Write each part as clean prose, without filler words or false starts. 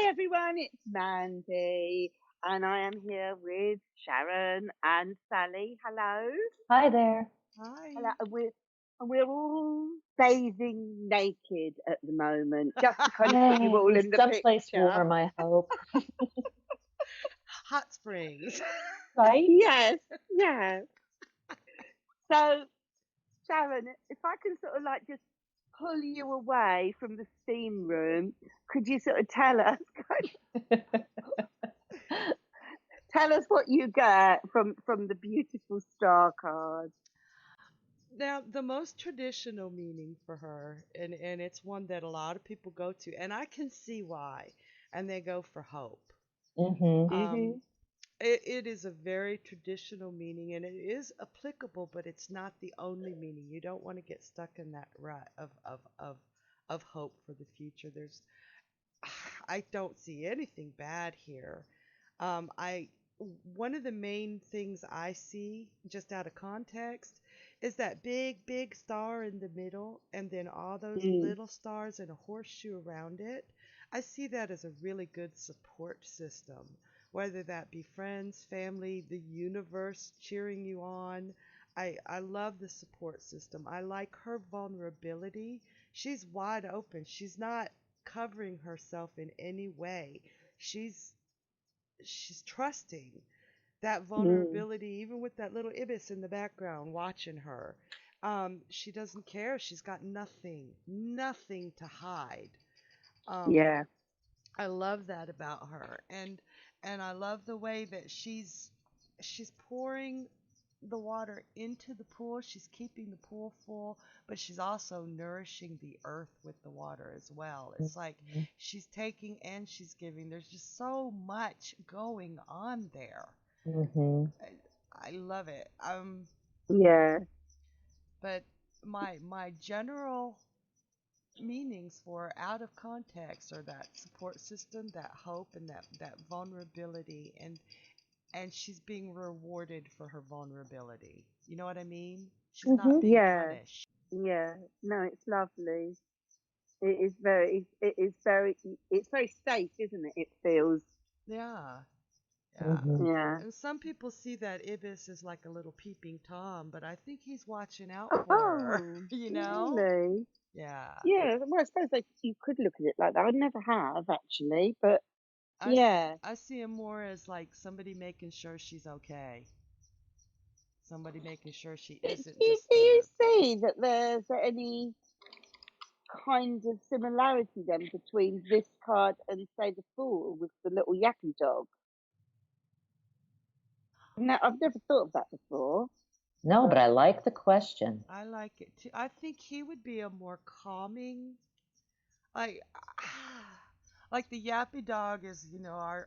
everyone, it's Mandy, and I am here with Sharon and Sally. Hello. Hi there. Hello. Hi. And we're all bathing naked at the moment, just to kind of put you all Yay, in the someplace picture. warm, I hope. Hot springs. Right? Yes, yes. So, Sharon, if I can sort of like just pull you away from the steam room, could you sort of tell us, tell us what you get from the beautiful star card? Now, the most traditional meaning for her, and it's one that a lot of people go to, and I can see why, and they go for hope. Mm-hmm. Um, it is a very traditional meaning, and it is applicable, but it's not the only meaning. You don't want to get stuck in that rut of hope for the future. I don't see anything bad here. I One of the main things I see just out of context is that big star in the middle and then all those Mm, little stars and a horseshoe around it. I see that as a really good support system, whether that be friends, family, the universe cheering you on. I love the support system. I like her vulnerability. She's wide open. She's not covering herself in any way. She's she's trusting that mm, vulnerability, even with that little ibis in the background watching her. She doesn't care. She's got nothing to hide. Um, yeah. I love that about her, and I love the way that she's pouring the water into the pool. She's keeping the pool full, but she's also nourishing the earth with the water as well. It's like she's taking and she's giving. There's just so much going on there. Mm-hmm. I love it. Yeah. But my general meanings for out of context are that support system, that hope, and that vulnerability, and she's being rewarded for her vulnerability. You know what I mean? She's not being Yeah. punished. Yeah. No, it's lovely. It's very safe, isn't it? It feels. Yeah, yeah. Mm-hmm. Yeah. And some people see that Ibis as like a little peeping Tom, but I think he's watching out for her. Oh, You know? really? Yeah. Yeah. Well, I suppose you could look at it like that. I never have actually, but yeah. I see him more as like somebody making sure she's okay. Somebody making sure she isn't Do you disturbed. see that there's any kind of similarity then between this card and say the Fool with the little yappy dog? No, I've never thought of that before, No, but but I like the question. I like it too. I think he would be a more calming, like like the yappy dog is,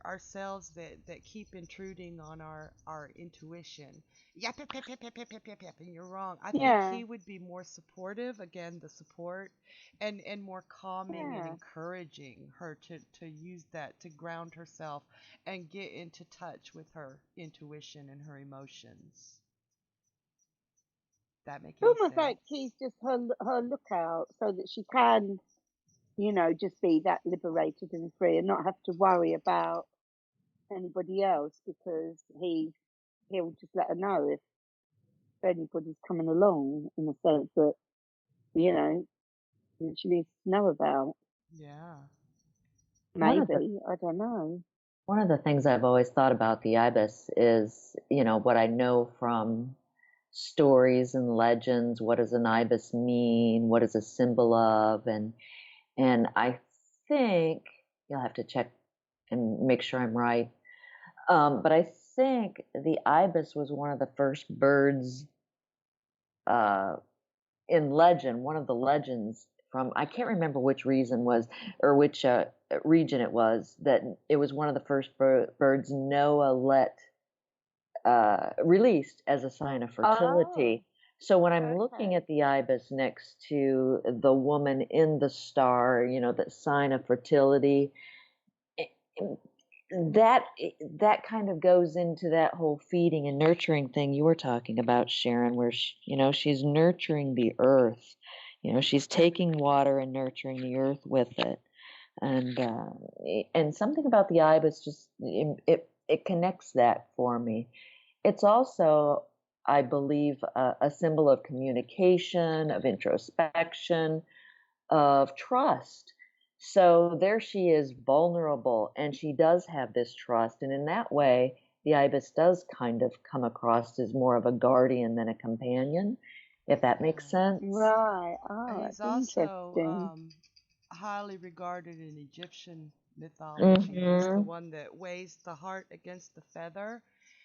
ourselves that keep intruding on our intuition. Yap yap yap yap yap yap yap yap yap, and you're wrong. I think yeah, he would be more supportive, again, the support, and more calming and yeah. encouraging her to use that to ground herself and get into touch with her intuition and her emotions. That make any Almost like sense? he's just her lookout so that she can, just be that liberated and free and not have to worry about anybody else because he'll just let her know if anybody's coming along in the sense that, you know, that she needs to know about. Yeah. One of the Maybe. I don't know. one of the things I've always thought about the ibis is, what I know from stories and legends. What does an ibis mean? What is a symbol of? And I think you'll have to check and make sure I'm right. But I think the ibis was one of the first birds uh, in legend. One of the legends from, I can't remember which reason was, or which region it was, that it was one of the first birds Noah released as a sign of Oh, fertility. So when I'm looking okay. at the ibis next to the woman in the star, the sign of fertility, that that kind of goes into that whole feeding and nurturing thing you were talking about, Sharon, where she's nurturing the earth. She's taking water and nurturing the earth with it. And something about the ibis just it connects that for me. It's also, I believe, a symbol of communication, of introspection, of trust. So there she is, vulnerable, and she does have this trust. And in that way, the ibis does kind of come across as more of a guardian than a companion, if that makes sense. Right. Oh, He's that's also interesting. highly regarded in Egyptian mythology as the Mm-hmm. one that weighs the heart against the feather.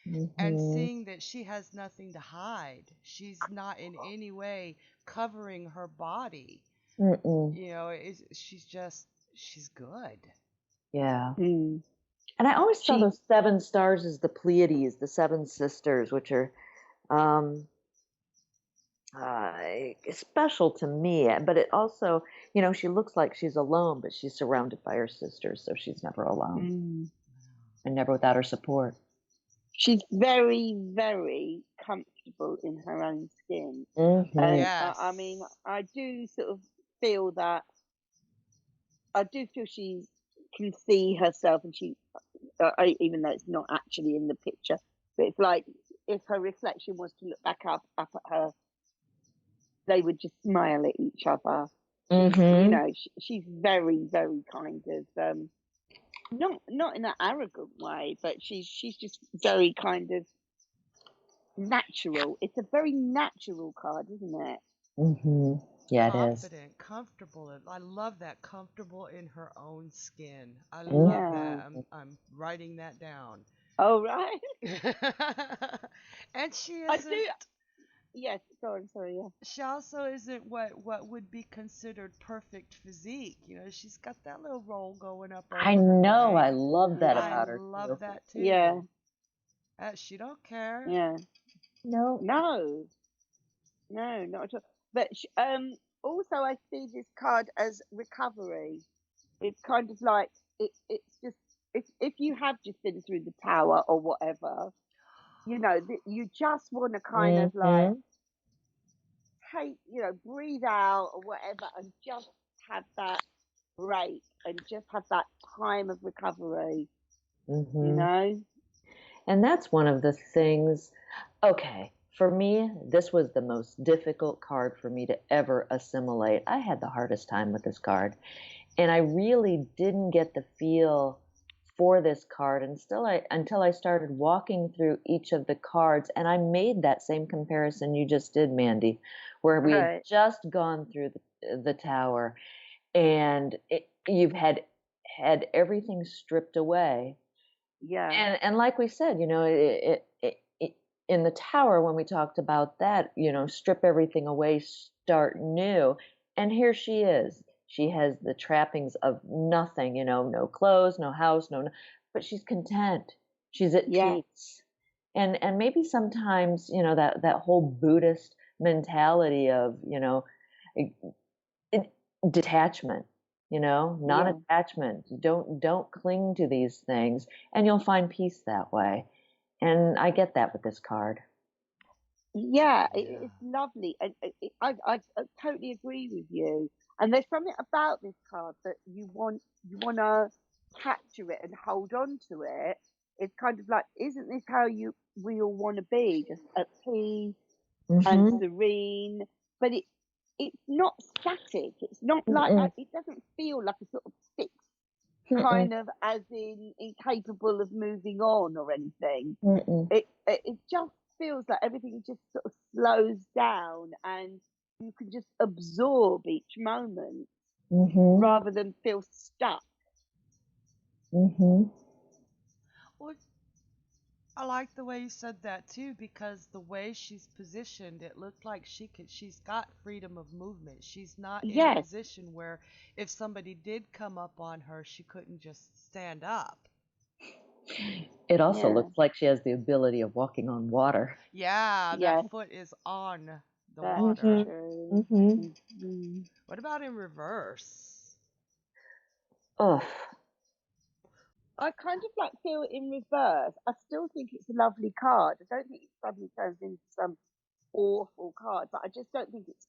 And Mm-hmm. seeing that she has nothing to hide, she's not in any way covering her body. Mm-mm. You know, she's good. Yeah. Mm. And I always saw She, those seven stars as the Pleiades, the seven sisters, which are um, special to me. But it also, she looks like she's alone, but she's surrounded by her sisters, so she's never alone mm. and never without her support. She's very, very comfortable in her own skin. Mm-hmm. And Yes. I mean, I do sort of feel that, I do feel she can see herself, and even though it's not actually in the picture, but it's like if her reflection was to look back up at her, they would just smile at each other. Mm-hmm. She's very, very kind of, not in an arrogant way, but she's just very kind of natural. It's a very natural card, isn't it? Mm-hmm. Yeah, it is. Confident, comfortable. I love that, comfortable in her own skin. I love Yeah. that. I'm writing that down. Oh, right. And she I do. isn't. Yes. Sorry. Yeah. She also isn't what would be considered perfect physique. You know, she's got that little roll going up I over her know. I leg. love that I Yeah. about her love too. that Yeah. too. She don't care. Yeah. No. No. No, not at all. But also I see this card as recovery. It's kind of like it's just if you have just been through the tower or whatever, you just want to kind of like Mm-hmm. take, breathe out or whatever, and just have that break and just have that time of recovery, you Mm-hmm. know? And that's one of the things. Okay, for me, this was the most difficult card for me to ever assimilate. I had the hardest time with this card. And I really didn't get the feel for this card until I started walking through each of the cards, and I made that same comparison you just did, Mandy, where we had Right. just gone through the tower, and you've had everything stripped away, Yeah. and like we said, in the tower when we talked about that, strip everything away, start new, and here she is. She has the trappings of nothing, no clothes, no house, but she's content. She's at Yeah. peace. And maybe sometimes, that whole Buddhist mentality of, it, detachment, Yeah. non-attachment. Don't cling to these things, and you'll find peace that way. And I get that with this card. Yeah, Yeah. it's lovely, and I totally agree with you. And there's something about this card that you want to capture it and hold on to it. It's kind of like, isn't this how we all want to be, just at peace and Mm-hmm. serene? But it's not static. It's not like Mm-mm. it doesn't feel like a sort of fixed Mm-mm. kind of, as in incapable of moving on or anything. Mm-mm. It just feels like everything just sort of slows down, and you can just absorb each moment Mm-hmm. rather than feel stuck. Mm-hmm. Well, I like the way you said that too, because the way she's positioned, it looked like she's got freedom of movement. She's not in a Yes. position where if somebody did come up on her, she couldn't just stand up. It also Yeah. looks like she has the ability of walking on water. Yeah, Yes. that foot is on the That's water. Mm-hmm. true. Mm-hmm. Hmm. What about in reverse? Oh, I kind of like feel in reverse. I still think it's a lovely card. I don't think it suddenly turns into some awful card, but I just don't think it's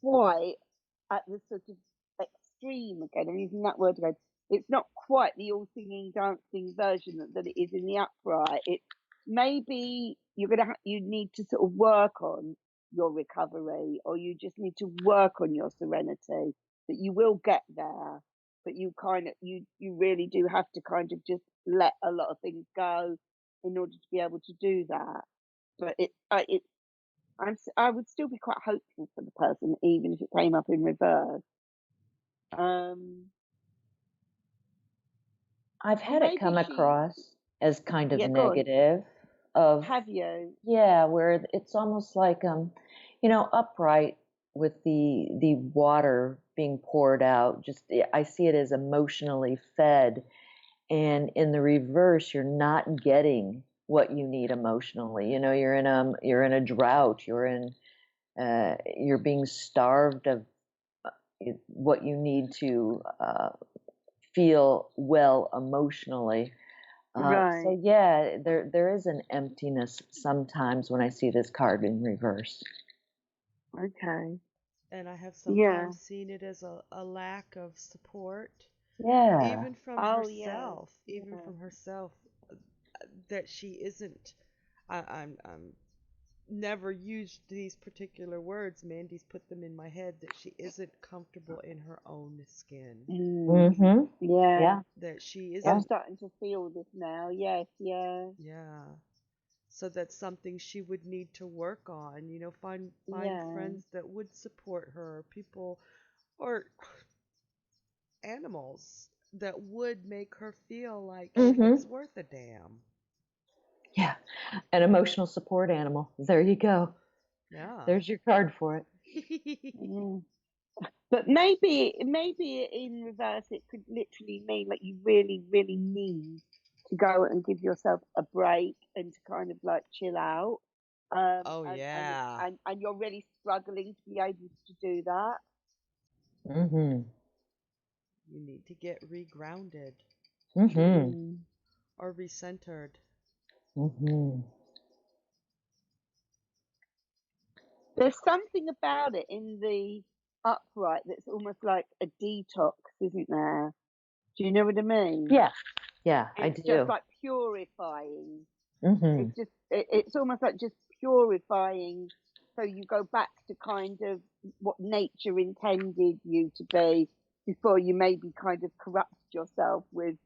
quite at the sort of extreme again. I'm using that word again. it's not quite the all singing, dancing version that it is in the upright. It maybe you need to sort of work on your recovery, or you just need to work on your serenity. That you will get there, but you really do have to kind of just let a lot of things go in order to be able to do that. But I would still be quite hopeful for the person, even if it came up in reverse. I've had it come across as kind of negative. Have you? Yeah, where it's almost like upright with the water being poured out. Just I see it as emotionally fed, and in the reverse, you're not getting what you need emotionally. You're in a drought. You're being starved of what you need to feel well emotionally. Right. So yeah, there is an emptiness sometimes when I see this card in reverse. Okay. And I have sometimes seen it as a lack of support. Yeah. Even from herself. Even from herself, that she isn't. I'm never used these particular words. Mandy's put them in my head, that she isn't comfortable in her own skin. Mm-hmm. Yeah. That she isn't. I'm starting to feel this now. Yes. Yeah. Yeah. So that's something she would need to work on. Find friends that would support her, people or animals that would make her feel like she was worth a damn. Yeah, an emotional support animal. There you go. Yeah. There's your card for it. But maybe in reverse, it could literally mean that you really, really need to go and give yourself a break and to kind of like chill out. And you're really struggling to be able to do that. Mm-hmm. You need to get regrounded. Mm-hmm. Or recentered. Mm-hmm. There's something about it in the upright that's almost like a detox, isn't there? Do you know what I mean? Yeah, I do. It's just like purifying. Mm-hmm. It's almost like just purifying, so you go back to kind of what nature intended you to be before you maybe kind of corrupt yourself with,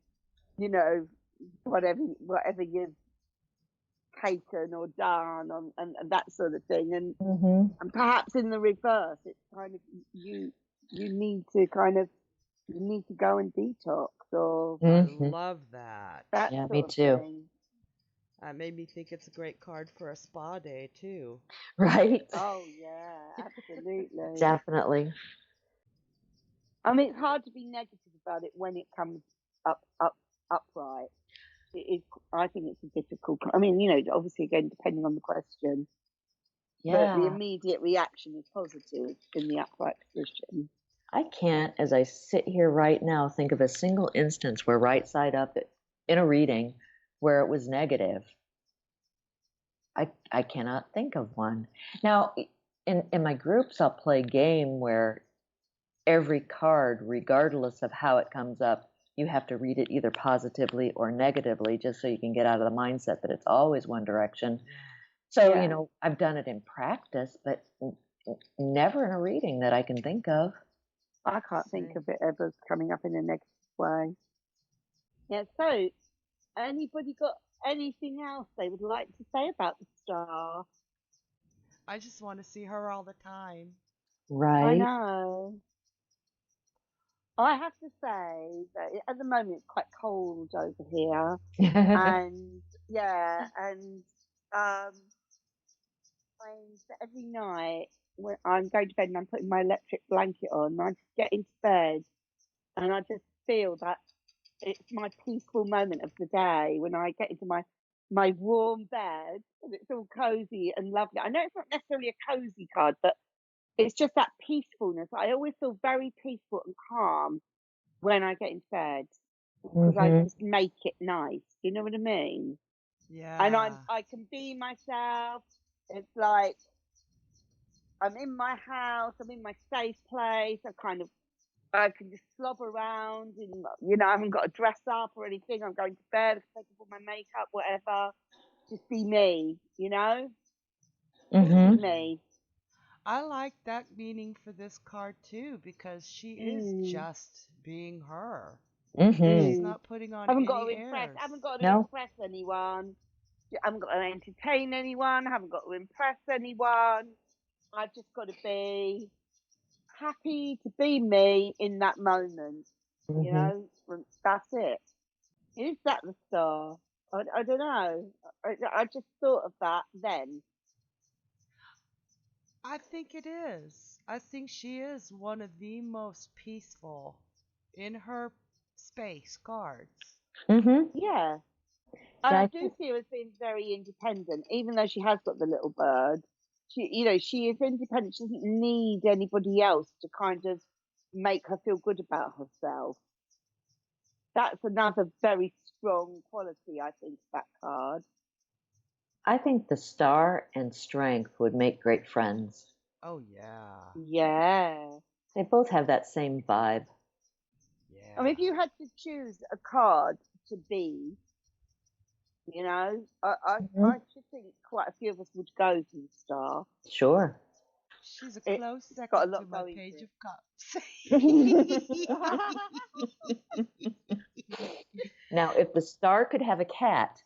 whatever you've taken or done and that sort of thing. And perhaps in the reverse, it's kind of you need to go and detox or I love that. Yeah, me too. Thing. That made me think it's a great card for a spa day too. Right? Oh yeah, absolutely. Definitely. I mean, it's hard to be negative about it when it comes upright. It is. I think it's a difficult. I mean, obviously, again, depending on the question. Yeah. But the immediate reaction is positive in the upright position. I can't, as I sit here right now, think of a single instance where right side up in a reading where it was negative. I cannot think of one. Now, in my groups, I'll play a game where every card, regardless of how it comes up, you have to read it either positively or negatively, just so you can get out of the mindset that it's always one direction. So, I've done it in practice, but never in a reading that I can think of. I can't think of it ever coming up in a negative way. Yeah, so anybody got anything else they would like to say about the star? I just want to see her all the time. Right. I know. I have to say that at the moment it's quite cold over here. And every night when I'm going to bed and I'm putting my electric blanket on, I just get into bed and I just feel that it's my peaceful moment of the day when I get into my warm bed and it's all cozy and lovely. I know it's not necessarily a cozy card, but it's just that peacefulness. I always feel very peaceful and calm when I get into bed because I just make it nice. You know what I mean? Yeah. And I can be myself. It's like I'm in my house. I'm in my safe place. I kind of I can just slob around and, you know, I haven't got to dress up or anything. I'm going to bed, I can take off all my makeup, whatever. Just be me, you know? Just be me. I like that meaning for this card too, because she is Mm. just being her. Mm-hmm. She's Mm. not putting on Haven't got any to impress. airs. Haven't got to No. impress anyone. Haven't got to entertain anyone. Haven't got to impress anyone. I've just got to be happy to be me in that moment. You Mm-hmm. know, that's it. Is that the star? I don't know. I just thought of that then. I think it is. I think she is one of the most peaceful in her space cards. Mm-hmm. Yeah. Yeah, I I do think see her as being very independent, even though she has got the little bird. She, you know, she is independent. She doesn't need anybody else to kind of make her feel good about herself. That's another very strong quality, I think, that card. the star and strength would make great friends. Oh yeah. Yeah. They both have that same vibe. I mean, Yeah. if you had to choose a card to be, you know, I Mm-hmm. should think quite a few of us would go for the star. Sure. She's a It's close got a second to lot my going page for of cups. it. Now, if the star could have a cat,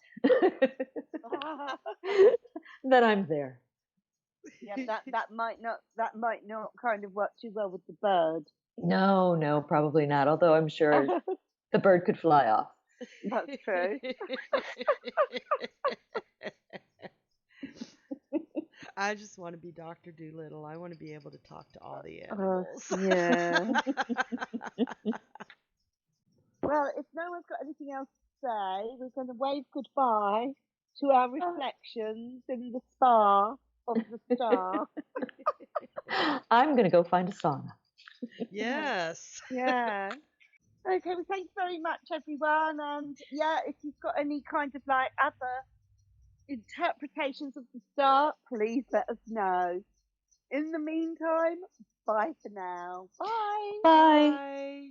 then I'm there. Yeah, that might not kind of work too well with the bird. No, no, probably not. Although I'm sure the bird could fly off. That's true. I just want to be Dr. Doolittle. I want to be able to talk to all the animals. Yeah. Well, if no one's got anything else to say, we're going to wave goodbye to our reflections in the spa of the star. I'm going to go find a sauna. Yes. Yeah. Okay, well, thanks very much, everyone. And yeah, if you've got any kind of like other interpretations of the star, please let us know. In the meantime, bye for now. Bye. Bye. Bye.